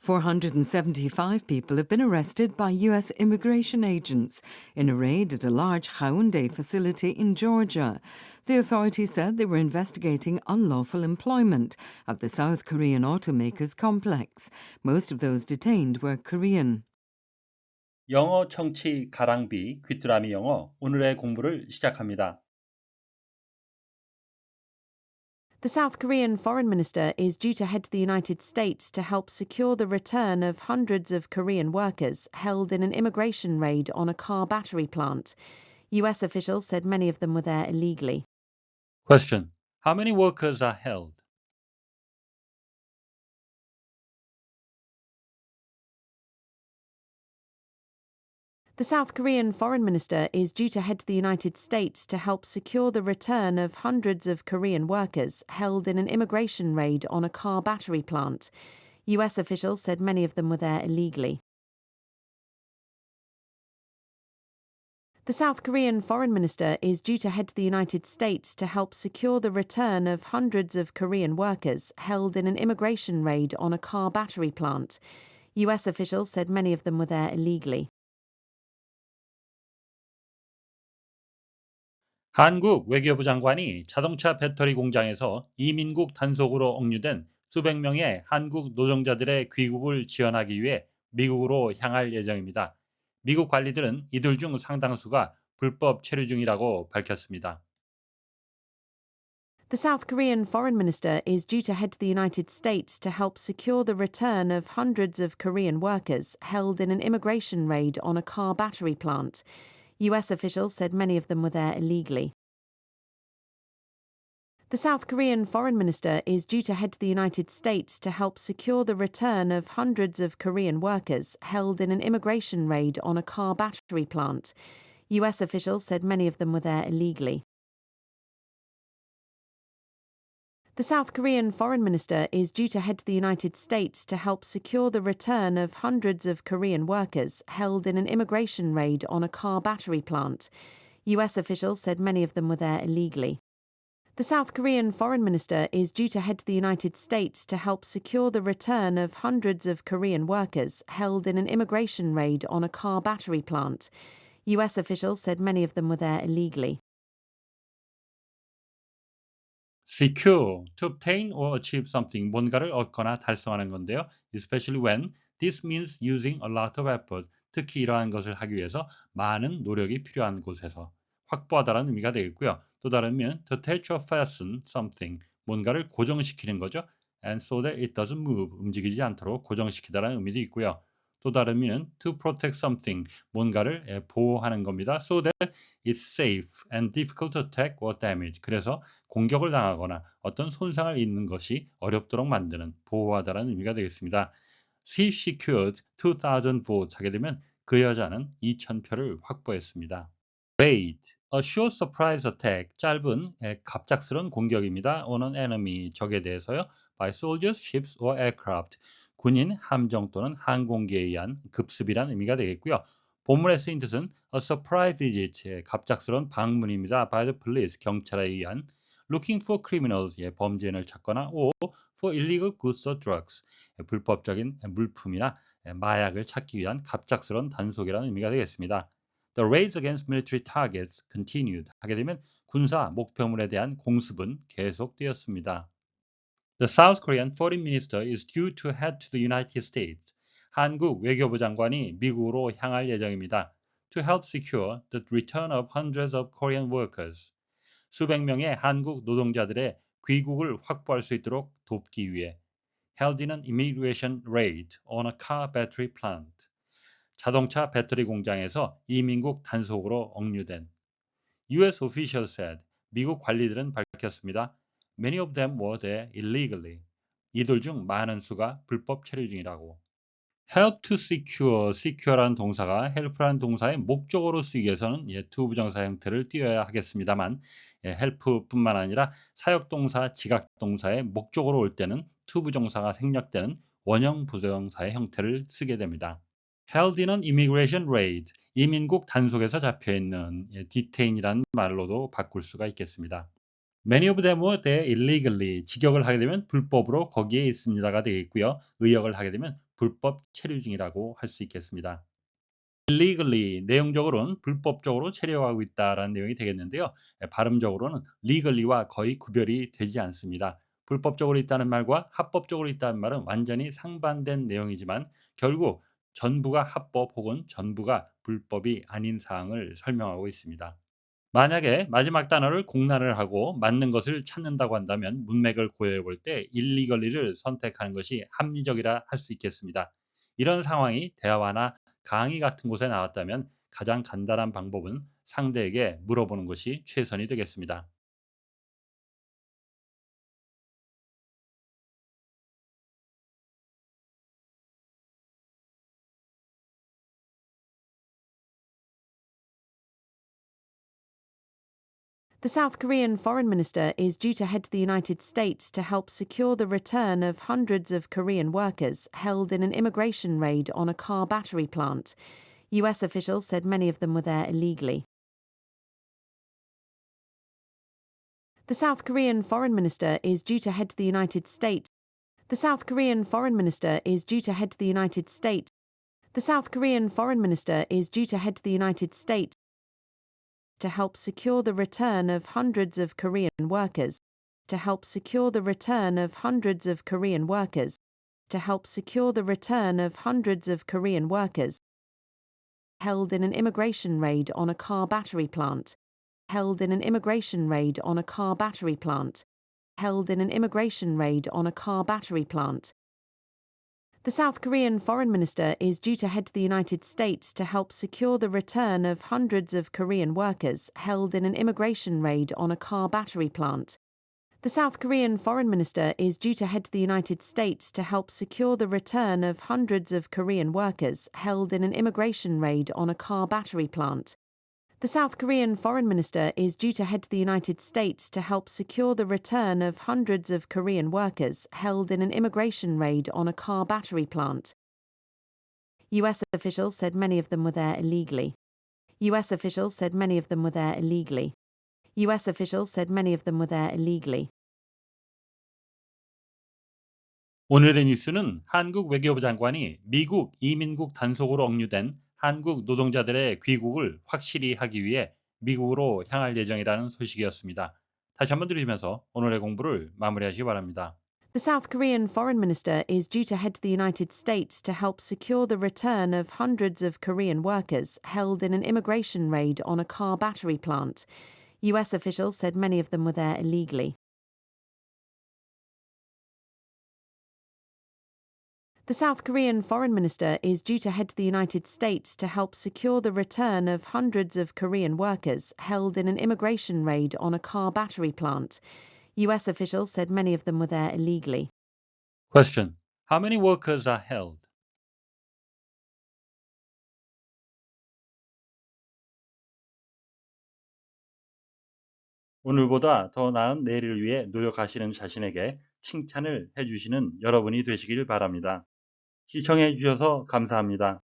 475 people have been arrested by U.S. immigration agents in a raid at a large Hyundai facility in Georgia. The authorities said they were investigating unlawful employment at the South Korean automaker's complex. Most of those detained were Korean. 영어 청취 가랑비 귀뚜라미 영어 오늘의 공부를 시작합니다. The South Korean foreign minister is due to head to the United States to help secure the return of hundreds of Korean workers held in an immigration raid on a car battery plant. US officials said many of them were there illegally. Question. How many workers are held? The South Korean foreign minister is due to head to the United States to help secure the return of hundreds of Korean workers held in an immigration raid on a car battery plant. US officials said many of them were there illegally. The South Korean foreign minister is due to head to the United States to help secure the return of hundreds of Korean workers held in an immigration raid on a car battery plant. US officials said many of them were there illegally. 한국 외교부 장관이 자동차 배터리 공장에서 이민국 단속으로 억류된 수백 명의 한국 노동자들의 귀국을 지원하기 위해 미국으로 향할 예정입니다. 미국 관리들은 이들 중 상당수가 불법 체류 중이라고 밝혔습니다. The South Korean foreign minister is due to head to the United States to help secure the return of hundreds of Korean workers held in an immigration raid on a car battery plant. US officials said many of them were there illegally. The South Korean foreign minister is due to head to the United States to help secure the return of hundreds of Korean workers held in an immigration raid on a car battery plant. US officials said many of them were there illegally. The South Korean foreign minister is due to head to the United States to help secure the return of hundreds of Korean workers held in an immigration raid on a car battery plant. US officials said many of them were there illegally. The South Korean foreign minister is due to head to the United States to help secure the return of hundreds of Korean workers held in an immigration raid on a car battery plant. US officials said many of them were there illegally. Secure, to obtain or achieve something, 뭔가를 얻거나 달성하는 건데요. Especially when this means using a lot of effort, 특히 이러한 것을 하기 위해서 많은 노력이 필요한 곳에서 확보하다라는 의미가 되겠고요. 또 다른 의미는 to attach or fasten something, 뭔가를 고정시키는 거죠. And so that it doesn't move, 움직이지 않도록 고정시키다라는 의미도 있고요. 또 다른 의미는 to protect something, 뭔가를 보호하는 겁니다. So that it's safe and difficult to attack or damage. 그래서 공격을 당하거나 어떤 손상을 입는 것이 어렵도록 만드는, 보호하다라는 의미가 되겠습니다. She secured 2,000 votes 하게 되면 그 여자는 2,000표를 확보했습니다. Raid, a short surprise attack, 짧은 갑작스러운 공격입니다. on an enemy, 적에 대해서요. by soldiers, ships or aircraft, 군인, 함정 또는 항공기에 의한 급습이란 의미가 되겠고요. 본문에 쓰인 뜻은 a surprise visit, 갑작스러운 방문입니다. by the police, 경찰에 의한 looking for criminals, 범죄인을 찾거나 or for illegal goods or drugs, 불법적인 물품이나 마약을 찾기 위한 갑작스러운 단속이라는 의미가 되겠습니다. The raids against military targets continued 하게 되면 군사 목표물에 대한 공습은 계속되었습니다. The South Korean foreign minister is due to head to the United States. 한국 외교부 장관이 미국으로 향할 예정입니다. To help secure the return of hundreds of Korean workers. 수백 명의 한국 노동자들의 귀국을 확보할 수 있도록 돕기 위해 held in an immigration raid on a car battery plant. 자동차 배터리 공장에서 이민국 단속으로 억류된 US officials said, 미국 관리들은 밝혔습니다. Many of them were there illegally. 이들 중 많은 수가 불법 체류 중이라고. help to secure, secure라는 동사가 help라는 동사의 목적어로 쓰이기 위해서는 to 부정사 형태를 띄어야 하겠습니다만 help뿐만 아니라 사역동사, 지각동사의 목적어로 올 때는 to 부정사가 생략되는 원형 부정사의 형태를 쓰게 됩니다. held in an immigration raid, 이민국 단속에서 잡혀있는 detain이라는 말로도 바꿀 수가 있겠습니다. Many of them were there illegally, 직역을 하게 되면 불법으로 거기에 있습니다가 되겠고요. 의역을 하게 되면 불법 체류 중이라고 할 수 있겠습니다. illegally 내용적으로는 불법적으로 체류하고 있다라는 내용이 되겠는데요. 발음적으로는 legally와 거의 구별이 되지 않습니다. 불법적으로 있다는 말과 합법적으로 있다는 말은 완전히 상반된 내용이지만 결국 전부가 합법 혹은 전부가 불법이 아닌 사항을 설명하고 있습니다. 만약에 마지막 단어를 공란을 하고 맞는 것을 찾는다고 한다면 문맥을 고려해 볼 때 illegally 를 선택하는 것이 합리적이라 할 수 있겠습니다. 이런 상황이 대화나 강의 같은 곳에 나왔다면 가장 간단한 방법은 상대에게 물어보는 것이 최선이 되겠습니다. The South Korean foreign minister is due to head to the United States to help secure the return of hundreds of Korean workers held in an immigration raid on a car battery plant. US officials said many of them were there illegally. The South Korean foreign minister is due to head to the United States. The South Korean foreign minister is due to head to the United States. The South Korean foreign minister is due to head to the United States to help secure the return of hundreds of Korean workers, to help secure the return of hundreds of Korean workers, to help secure the return of hundreds of Korean workers held in an immigration raid on a car battery plant, held in an immigration raid on a car battery plant, held in an immigration raid on a car battery plant. The South Korean foreign minister is due to head to the United States to help secure the return of hundreds of Korean workers held in an immigration raid on a car battery plant. The South Korean foreign minister is due to head to the United States to help secure the return of hundreds of Korean workers held in an immigration raid on a car battery plant. The South Korean foreign minister is due to head to the United States to help secure the return of hundreds of Korean workers held in an immigration raid on a car battery plant. US officials said many of them were there illegally. US officials said many of them were there illegally. US officials said many of them were there illegally. 오늘의 뉴스는 한국 외교부 장관이 미국 이민국 단속으로 억류된 한국 노동자들의 귀국을 확실히 하기 위해 미국으로 향할 예정이라는 소식이었습니다. 다시 한번 들으시면서 오늘의 공부를 마무리하시기 바랍니다. The South Korean foreign minister is due to head to the United States to help secure the return of hundreds of Korean workers held in an immigration raid on a car battery plant. US officials said many of them were there illegally. The South Korean foreign minister is due to head to the United States to help secure the return of hundreds of Korean workers held in an immigration raid on a car battery plant. US officials said many of them were there illegally. Question. How many workers are held? 오늘보다 더 나은 내일을 위해 노력하시는 자신에게 칭찬을 해주시는 여러분이 되시길 바랍니다. 시청해 주셔서 감사합니다.